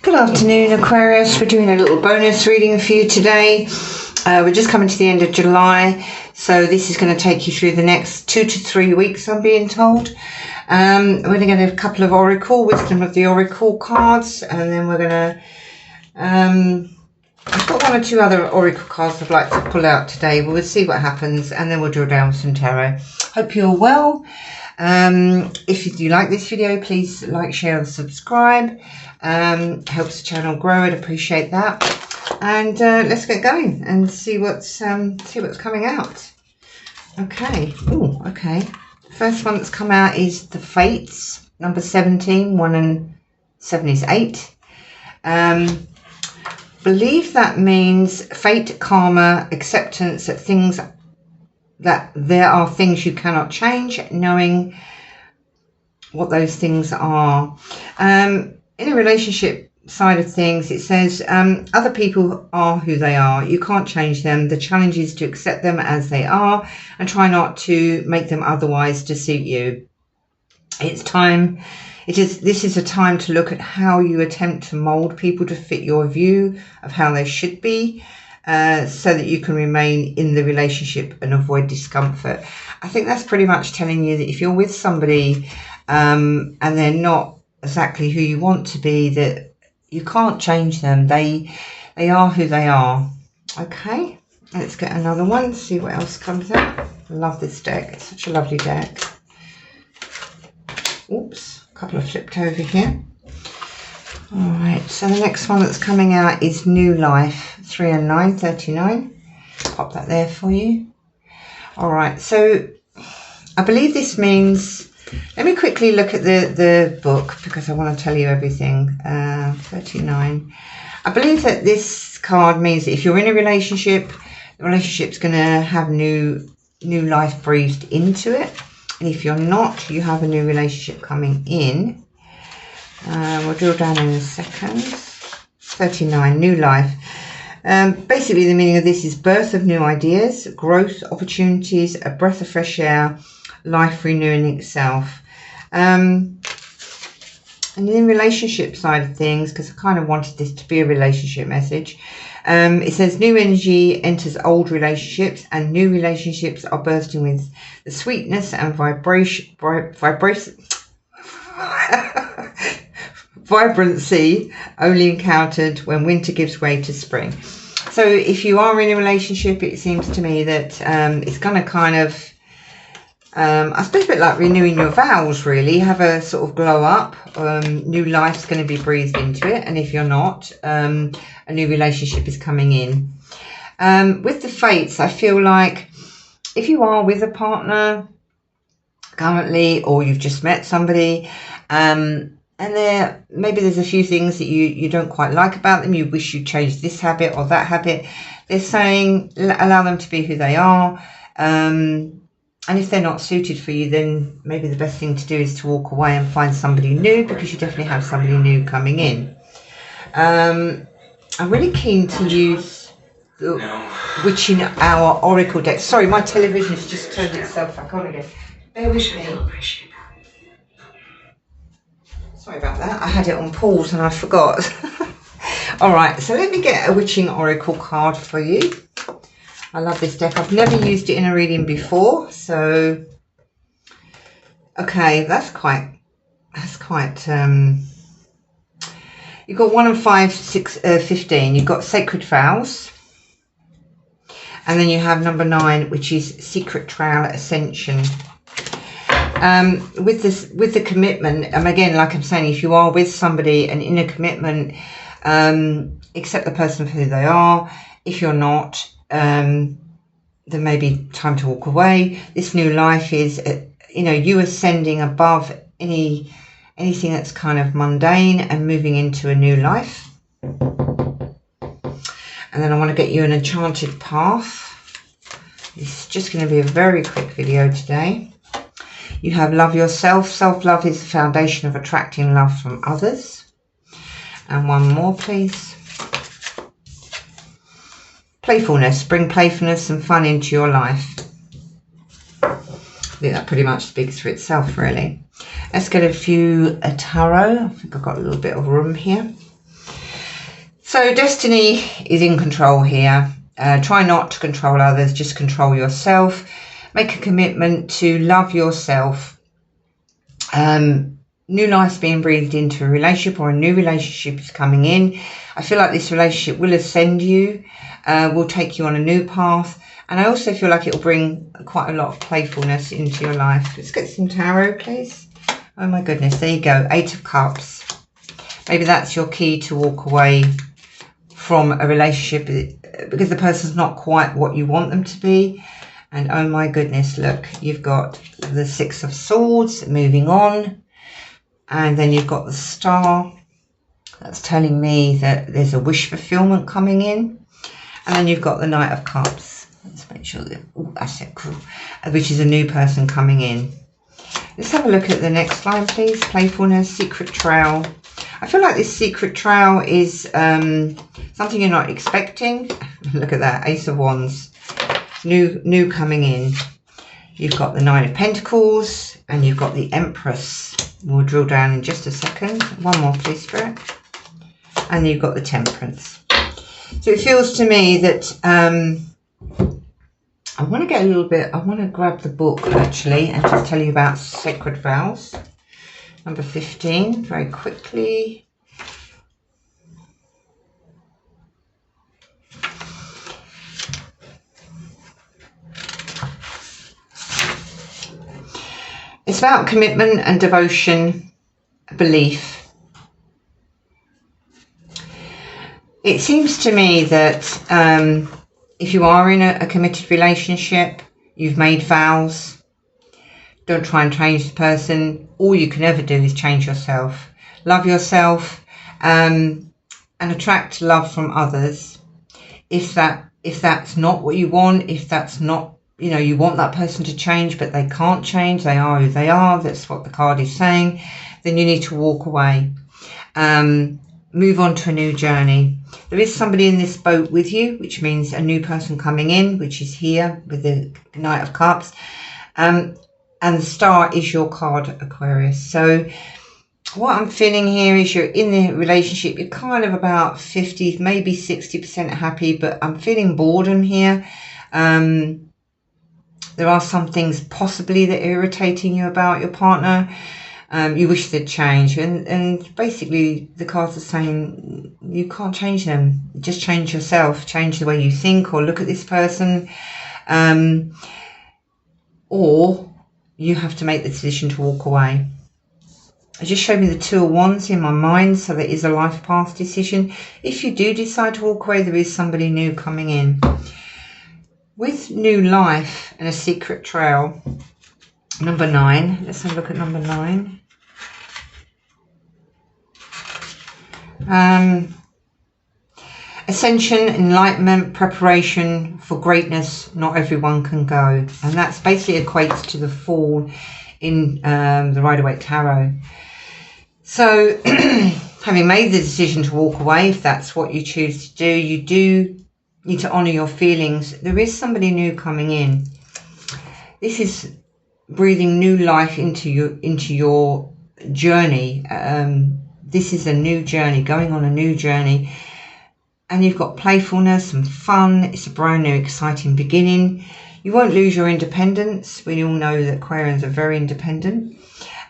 Good afternoon, Aquarius. We're doing a little bonus reading for you today. We're just coming to the end of July, so this is going to take you through the next 2 to 3 weeks, I'm being told. We're going to get a couple of Oracle, Wisdom of the Oracle cards, and then we're going to... I've got 1 or 2 other Oracle cards I'd like to pull out today. We'll see what happens, and then we'll draw down some tarot. Hope you're well. If you do like this video, please like, share and subscribe. Helps the channel grow. I'd appreciate that. And let's get going and see what's coming out. Okay. Oh, okay. First one that's come out is the Fates, number 17. 1 and 7 is 8. Believe that means fate, karma, acceptance that there are things you cannot change, knowing what those things are. In a relationship side of things, it says other people are who they are. You can't change them. The challenge is to accept them as they are and try not to make them otherwise to suit you. It's time. This is a time to look at how you attempt to mold people to fit your view of how they should be, so that you can remain in the relationship and avoid discomfort. I think that's pretty much telling you that if you're with somebody and they're not exactly who you want to be, that you can't change them. They are who they are. Okay, let's get another one, see what else comes out. I love this deck. It's such a lovely deck. Oops, a couple have flipped over here. All right, so the next one that's coming out is New Life, 3 and 9, 39. Pop that there for you. All right, so I believe this means, let me quickly look at the book because I want to tell you everything. 39. I believe that this card means that if you're in a relationship, the relationship's going to have new life breathed into it. And if you're not, you have a new relationship coming in. We'll drill down in a second. 39, New Life. Basically, the meaning of this is birth of new ideas, growth, opportunities, a breath of fresh air, life renewing itself. And in the relationship side of things, because I kind of wanted this to be a relationship message, it says new energy enters old relationships and new relationships are bursting with the sweetness and vibrancy only encountered when winter gives way to spring. So if you are in a relationship, it seems to me that it's going to kind of, I suppose a bit like renewing your vows, really. Have a sort of glow up. New life's going to be breathed into it. And if you're not, a new relationship is coming in. With the Fates, I feel like if you are with a partner currently, or you've just met somebody, and maybe there's a few things that you don't quite like about them, you wish you'd changed this habit or that habit, they're saying allow them to be who they are. And if they're not suited for you, then maybe the best thing to do is to walk away and find somebody new, because you definitely have somebody new coming in. I'm really keen to use the Witching Hour Oracle deck. Sorry, my television has just turned itself back on again. Bear with me. Sorry about that. I had it on pause and I forgot. All right, so let me get a Witching Oracle card for you. I love this deck. I've never used it in a reading before, so okay, that's quite you've got 1 and 5, 6, 15. You've got Sacred Vows, and then you have number 9, which is Secret Trail Ascension. With the commitment, again, like I'm saying, if you are with somebody and in a commitment, accept the person for who they are. If you're not, then maybe time to walk away. This new life is, you ascending above anything that's kind of mundane and moving into a new life. And then I want to get you an enchanted path. It's just going to be a very quick video today. You have love yourself. Self-love is the foundation of attracting love from others. And one more, please. Playfulness. Bring playfulness and fun into your life. I think that pretty much speaks for itself, really. Let's get a few tarot. I think I've got a little bit of room here. So destiny is in control here. Try not to control others, just control yourself. Make a commitment to love yourself. New life's being breathed into a relationship, or a new relationship is coming in. I feel like this relationship will ascend you, will take you on a new path. And I also feel like it will bring quite a lot of playfulness into your life. Let's get some tarot, please. Oh my goodness, there you go. 8 of Cups. Maybe that's your key to walk away from a relationship because the person's not quite what you want them to be. And oh my goodness, look, you've got the 6 of Swords, moving on. And then you've got the Star. That's telling me that there's a wish fulfillment coming in. And then you've got the Knight of Cups. Let's make sure that, oh, that's it, cool. Which is a new person coming in. Let's have a look at the next line, please. Playfulness, secret trail. I feel like this secret trail is something you're not expecting. Look at that, Ace of Wands. New coming in. You've got the 9 of Pentacles and you've got the Empress. We'll drill down in just a second. One more, please, Spirit. And you've got the Temperance. So it feels to me that I want to get a little bit, I want to grab the book actually and just tell you about Sacred Vows. Number 15, very quickly. It's about commitment and devotion, belief. It seems to me that if you are in a committed relationship, you've made vows. Don't try and change the person. All you can ever do is change yourself. Love yourself and attract love from others. If that's not what you want, if that's not, you know, you want that person to change, but they can't change, they are who they are, that's what the card is saying, then you need to walk away. Move on to a new journey. There is somebody in this boat with you, which means a new person coming in, which is here with the Knight of Cups. And the Star is your card, Aquarius. So what I'm feeling here is you're in the relationship. You're kind of about 50, maybe 60% happy, but I'm feeling boredom here. There are some things possibly that are irritating you about your partner. You wish they'd change. And basically the cards are saying you can't change them. Just change yourself. Change the way you think or look at this person. Or you have to make the decision to walk away. It just showed me the 2 of Wands in my mind, so there is a life path decision. If you do decide to walk away, there is somebody new coming in. With new life and a secret trail, number 9. Let's have a look at number 9. Ascension, enlightenment, preparation for greatness. Not everyone can go. And that's basically equates to the Fool in the Rider-Waite Tarot. So having made the decision to walk away, if that's what you choose to do, you do need to honour your feelings. There is somebody new coming in. This is breathing new life into your journey. This is a new journey, going on a new journey. And you've got playfulness and fun. It's a brand new, exciting beginning. You won't lose your independence. We all know that Aquarians are very independent.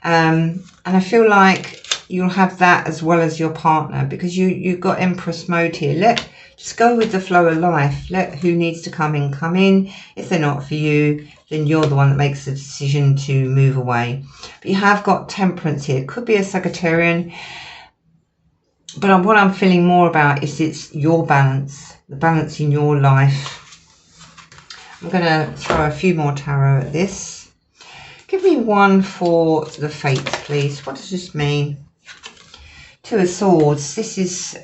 And I feel like you'll have that as well as your partner, because you've got Empress mode here. Just go with the flow of life. Let who needs to come in, come in. If they're not for you, then you're the one that makes the decision to move away. But you have got Temperance here. Could be a Sagittarian. But what I'm feeling more about is it's your balance, the balance in your life. I'm going to throw a few more tarot at this. Give me one for the fates, please. What does this mean? 2 of Swords. This is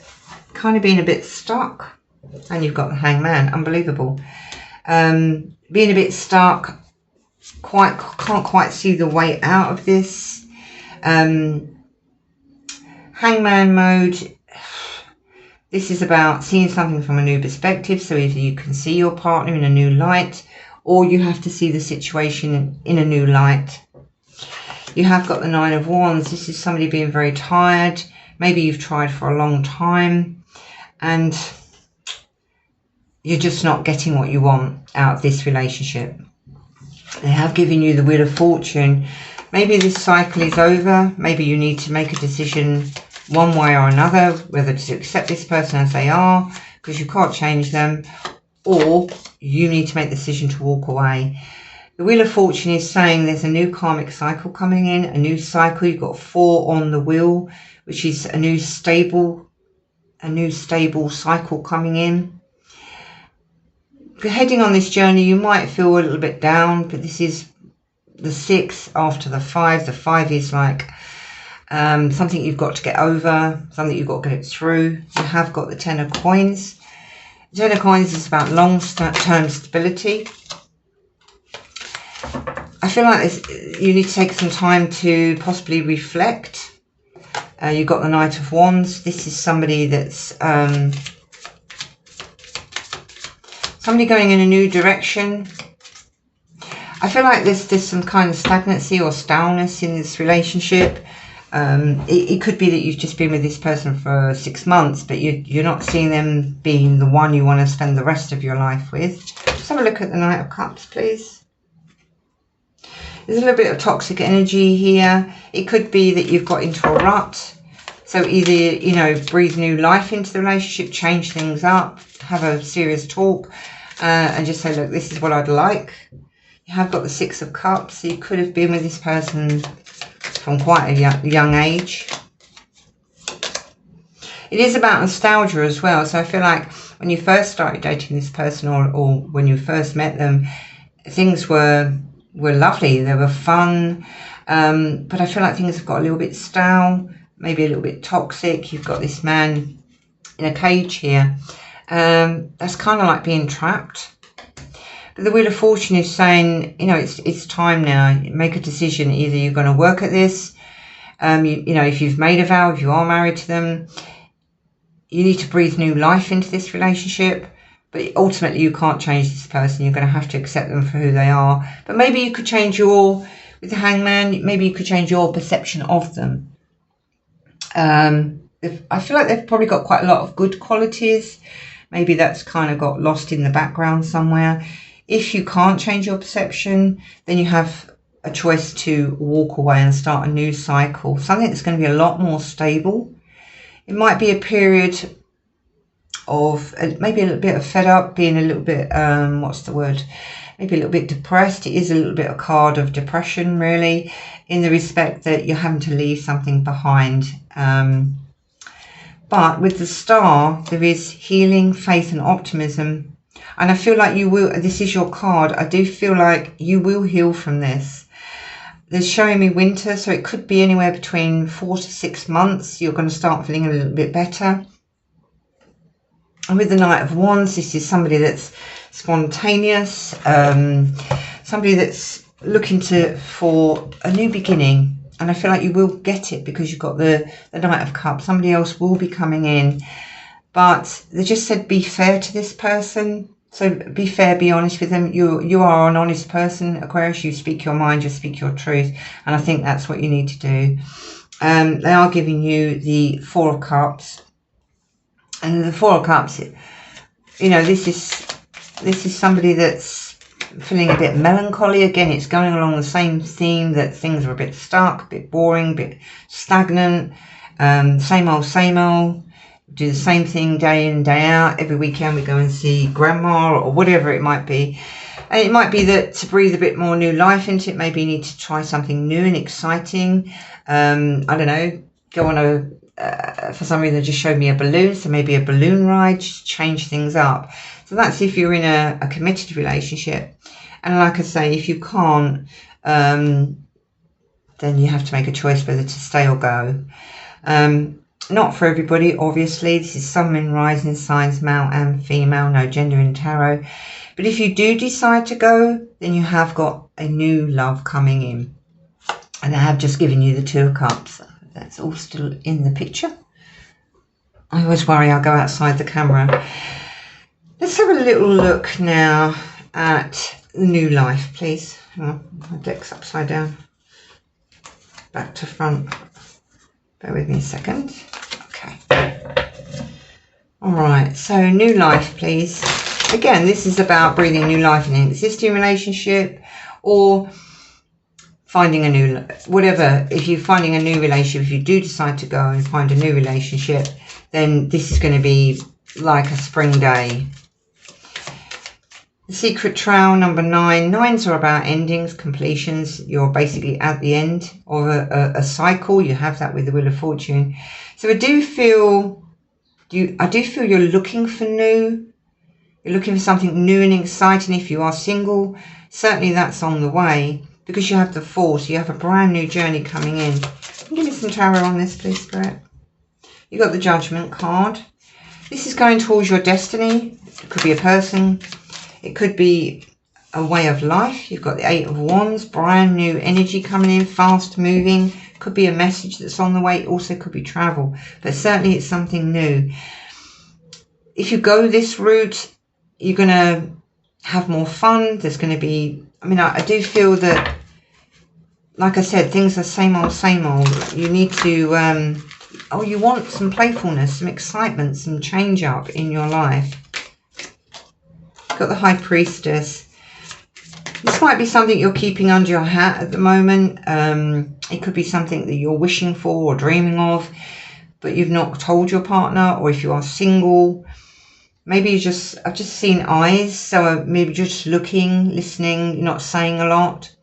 kind of being a bit stuck. And you've got the Hangman. Unbelievable. Being a bit stuck. Can't quite see the way out of this. Hangman mode. This is about seeing something from a new perspective. So either you can see your partner in a new light, or you have to see the situation in a new light. You have got the 9 of Wands. This is somebody being very tired. Maybe you've tried for a long time. and you're just not getting what you want out of this relationship. They have given you the Wheel of Fortune. Maybe this cycle is over. Maybe you need to make a decision one way or another, whether to accept this person as they are, because you can't change them, or you need to make the decision to walk away. The Wheel of Fortune is saying there's a new karmic cycle coming in, a new cycle. You've got 4 on the wheel, which is a new stable cycle coming in. If you're heading on this journey, you might feel a little bit down, but this is the 6 after the 5. The 5 is like something you've got to get over, something you've got to get through. You have got the 10 of Coins. The 10 of Coins is about long-term stability. I feel like you need to take some time to possibly reflect. You've got the Knight of Wands. This is somebody that's somebody going in a new direction. I feel like there's some kind of stagnancy or staleness in this relationship. It could be that you've just been with this person for 6 months, but you're not seeing them being the one you want to spend the rest of your life with. Just have a look at the Knight of Cups, please. There's a little bit of toxic energy here. It could be that you've got into a rut. So either, you know, breathe new life into the relationship, change things up, have a serious talk, and just say, look, this is what I'd like. You have got the 6 of Cups. So you could have been with this person from quite a young age. It is about nostalgia as well. So I feel like when you first started dating this person, or when you first met them, things were lovely. They were fun. But I feel like things have got a little bit stale, maybe a little bit toxic. You've got this man in a cage here. That's kind of like being trapped. But the Wheel of Fortune is saying, you know, it's time now. Make a decision. Either you're going to work at this. You know, if you've made a vow, if you are married to them, you need to breathe new life into this relationship. But ultimately, you can't change this person. You're going to have to accept them for who they are. But maybe you could change with the Hangman, maybe you could change your perception of them. I feel like they've probably got quite a lot of good qualities. Maybe that's kind of got lost in the background somewhere. If you can't change your perception, then you have a choice to walk away and start a new cycle. Something that's going to be a lot more stable. It might be a period of maybe a little bit of fed up, being a little bit, what's the word? Maybe a little bit depressed. It is a little bit a card of depression, really, in the respect that you're having to leave something behind. But with the Star, there is healing, faith and optimism. And I feel like you will, this is your card, I do feel like you will heal from this. There's showing me winter, so it could be anywhere between 4 to 6 months. You're going to start feeling a little bit better. And with the Knight of Wands, this is somebody that's spontaneous, somebody that's looking for a new beginning. And I feel like you will get it because you've got the Knight of Cups. Somebody else will be coming in. But they just said be fair to this person. So be fair, be honest with them. You are an honest person, Aquarius. You speak your mind, you speak your truth. And I think that's what you need to do. They are giving you the 4 of Cups. And the 4 of Cups, you know, this is somebody that's feeling a bit melancholy. Again, it's going along the same theme, that things are a bit stuck, a bit boring, a bit stagnant. Same old. Do the same thing day in, day out. Every weekend we go and see grandma or whatever it might be. And it might be that to breathe a bit more new life into it, maybe you need to try something new and exciting. I don't know, go on for some reason, just showed me a balloon. So maybe a balloon ride, just change things up. So that's if you're in a committed relationship. And like I say, if you can't, then you have to make a choice whether to stay or go. Not for everybody, obviously. This is Sun, Moon, Rising signs, male and female, no gender in tarot. But if you do decide to go, then you have got a new love coming in. And I have just given you the 2 of Cups. That's all still in the picture. I always worry I'll go outside the camera. Let's have a little look now at the new life, please. Oh, my deck's upside down. Back to front. Bear with me a second. Okay. Alright, so new life, please. Again, this is about breathing new life in an existing relationship, or finding a new, whatever. If you're finding a new relationship, if you do decide to go and find a new relationship, then this is going to be like a spring day. The secret trail, number 9. 9s are about endings, completions. You're basically at the end of a cycle. You have that with the Wheel of Fortune. So I do feel you're looking for new. You're looking for something new and exciting. If you are single, certainly that's on the way, because you have the Force. You have a brand new journey coming in. Give me some tarot on this, please, Spirit. You got the Judgment card. This is going towards your destiny. It could be a person. It could be a way of life. You've got the 8 of Wands, brand new energy coming in, fast moving. Could be a message that's on the way. It also could be travel, but certainly it's something new. If you go this route, you're going to have more fun. There's going to be, I do feel that, like I said, things are same old, same old. You need to, you want some playfulness, some excitement, some change up in your life. Got the High Priestess. This might be something you're keeping under your hat at the moment. It could be something that you're wishing for or dreaming of, but you've not told your partner. Or if you are single, maybe I've just seen eyes, so maybe just looking, listening, you're not saying a lot.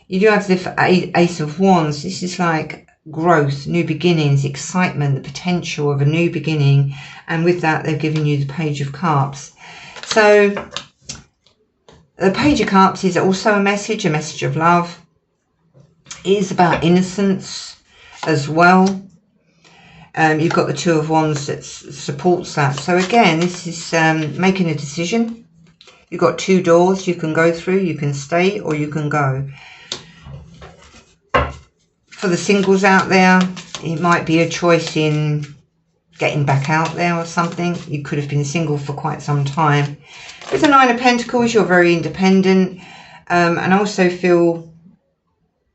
You do have the Ace of Wands. This is like growth, new beginnings, excitement, the potential of a new beginning. And with that, they've given you the Page of Cups. So the Page of Cups is also a message of love. It is about innocence as well. You've got the 2 of Wands that supports that. So again, this is making a decision. You've got 2 doors you can go through. You can stay or you can go. For the singles out there, it might be a choice in getting back out there or something. You could have been single for quite some time. With the 9 of Pentacles, you're very independent. And I also feel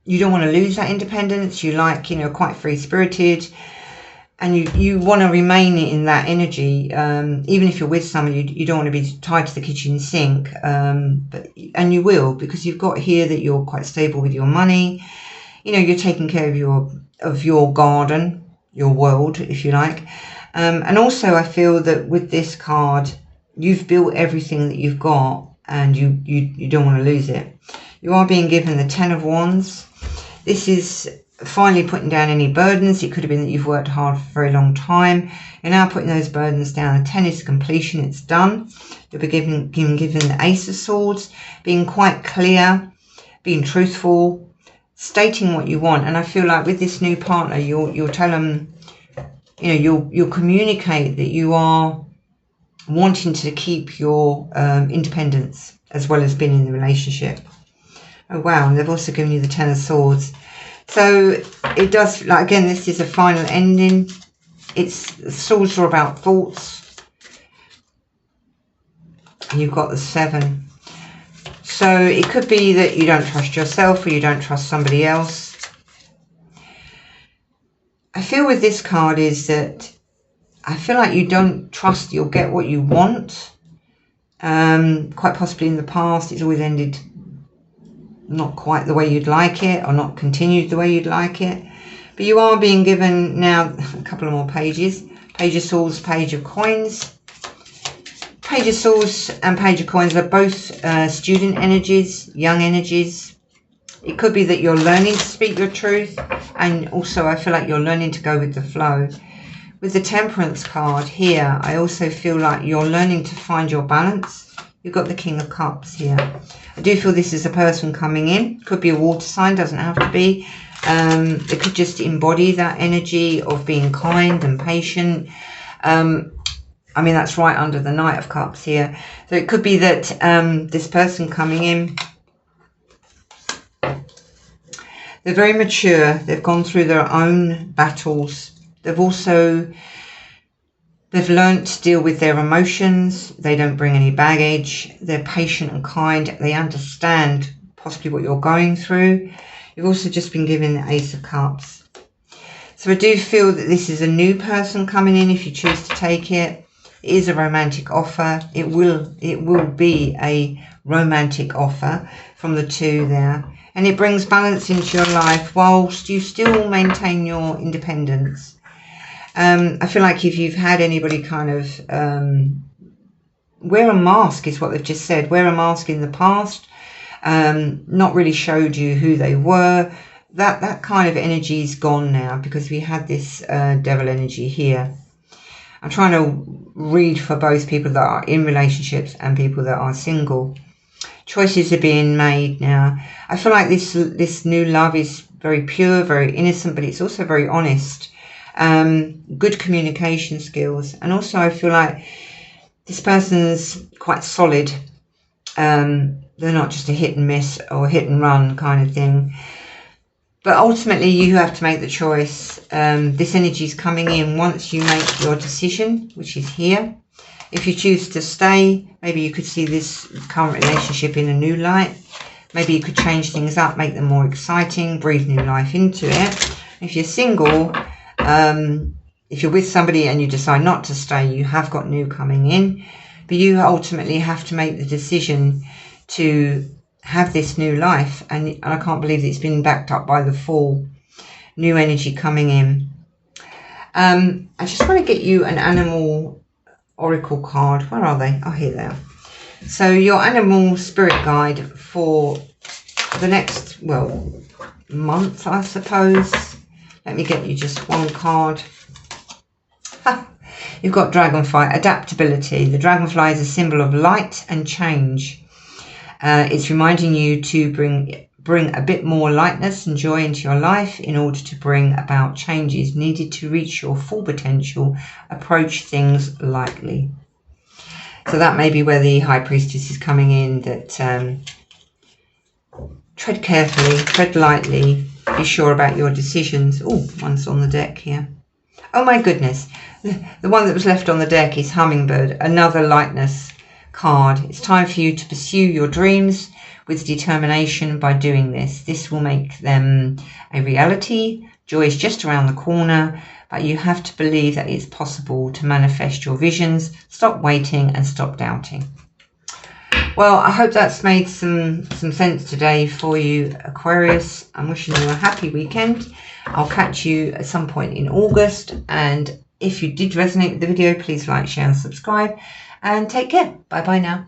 you don't want to lose that independence. You like, quite free-spirited. And you want to remain in that energy. Even if you're with someone, you don't want to be tied to the kitchen sink. And you will, because you've got here that you're quite stable with your money. You're taking care of your garden, your world, if you like. And also I feel that with this card, you've built everything that you've got, and you don't want to lose it. You are being given the 10 of Wands. This is finally putting down any burdens. It could have been that you've worked hard for a very long time. You're now putting those burdens down. The 10 is completion. It's done. You'll be given the Ace of Swords, being quite clear, being truthful, stating what you want. And I feel like with this new partner, you'll tell them, you'll communicate that you are wanting to keep your independence as well as being in the relationship. Oh wow, and they've also given you the 10 of Swords. So it does, like, again, this is a final ending. Swords are about thoughts. And you've got the 7. So it could be that you don't trust yourself or you don't trust somebody else. I feel with this card is that I feel like you don't trust you'll get what you want. Quite possibly in the past it's always ended not quite the way you'd like it, or not continued the way you'd like it. But you are being given now a couple of more pages. Page of Swords, Page of Coins. Page of Swords and Page of Coins are both student energies, young energies. It could be that you're learning to speak your truth, and also I feel like you're learning to go with the flow. With the Temperance card here, I also feel like you're learning to find your balance. You've got the King of Cups here. I do feel this is a person coming in. Could be a water sign, doesn't have to be. It could just embody that energy of being kind and patient. That's right under the Knight of Cups here. So it could be that this person coming in, they're very mature. They've gone through their own battles. They've learned to deal with their emotions. They don't bring any baggage. They're patient and kind. They understand possibly what you're going through. You've also just been given the Ace of Cups. So I do feel that this is a new person coming in if you choose to take it. It is a romantic offer. It will be a romantic offer from the 2 there. And it brings balance into your life whilst you still maintain your independence. I feel like if you've had anybody kind of wear a mask, is what they've just said, wear a mask in the past, not really showed you who they were, that kind of energy is gone now, because we had this devil energy here. I'm trying to read for both people that are in relationships and people that are single. Choices are being made now. I feel like this new love is very pure, very innocent, but it's also very honest. Good communication skills. And also I feel like this person's quite solid. They're not just a hit and miss or hit and run kind of thing. But ultimately you have to make the choice. This energy is coming in once you make your decision, which is here. If you choose to stay, maybe you could see this current relationship in a new light. Maybe you could change things up, make them more exciting, breathe new life into it. If you're single, if you're with somebody and you decide not to stay, you have got new coming in. But you ultimately have to make the decision to have this new life. And I can't believe that it's been backed up by the Fool. New energy coming in. I just want to get you an animal oracle card. Where are they? Oh, here they are. So your animal spirit guide for the next, well, month, I suppose. Let me get you just one card. You've got dragonfly, adaptability. The dragonfly is a symbol of light and change. It's reminding you to bring a bit more lightness and joy into your life in order to bring about changes needed to reach your full potential. Approach things lightly. So that may be where the High Priestess is coming in, that tread carefully, tread lightly, be sure about your decisions. Oh, one's on the deck here. Oh my goodness. The one that was left on the deck is Hummingbird, another lightness card. It's time for you to pursue your dreams with determination by doing this. This will make them a reality. Joy is just around the corner, but you have to believe that it's possible to manifest your visions. Stop waiting and stop doubting. Well, I hope that's made some sense today for you, Aquarius. I'm wishing you a happy weekend. I'll catch you at some point in August. And if you did resonate with the video, please like, share and subscribe. And take care. Bye-bye now.